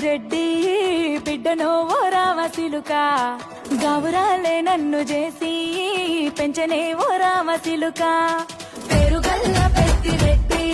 రెడ్డి బిడ్డనో ఓ రామసిలుక గావురాలే నన్ను చేసి పెంచనే ఓ రామసిలుక పేరు గల్ల పెద్ది రెడ్డి